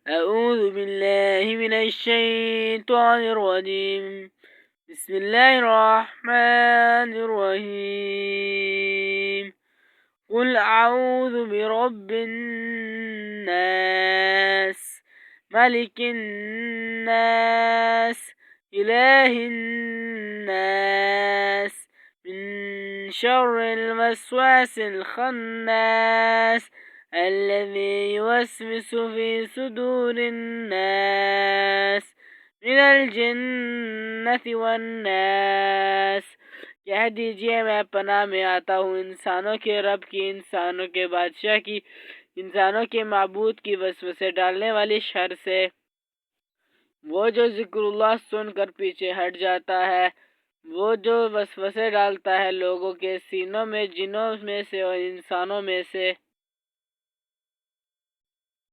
أعوذ بالله من الشيطان الرجيم. بسم الله الرحمن الرحيم. قل أعوذ برب الناس، ملك الناس، إله الناس، من شر الوسواس الخناس الذي يوسوس في صدور الناس من الجنة والناس। कह दीजिए मैं पनाह में आता हूँ इंसानों के रब की, इंसानों के बादशाह की, इंसानों के माबूद की वसवसे डालने वाली शर से। वो जो जिक्रुल्लाह सुनकर पीछे हट जाता है, वो जो वसवसे डालता है लोगों के सीनों में, जिनों में से और इंसानों में से।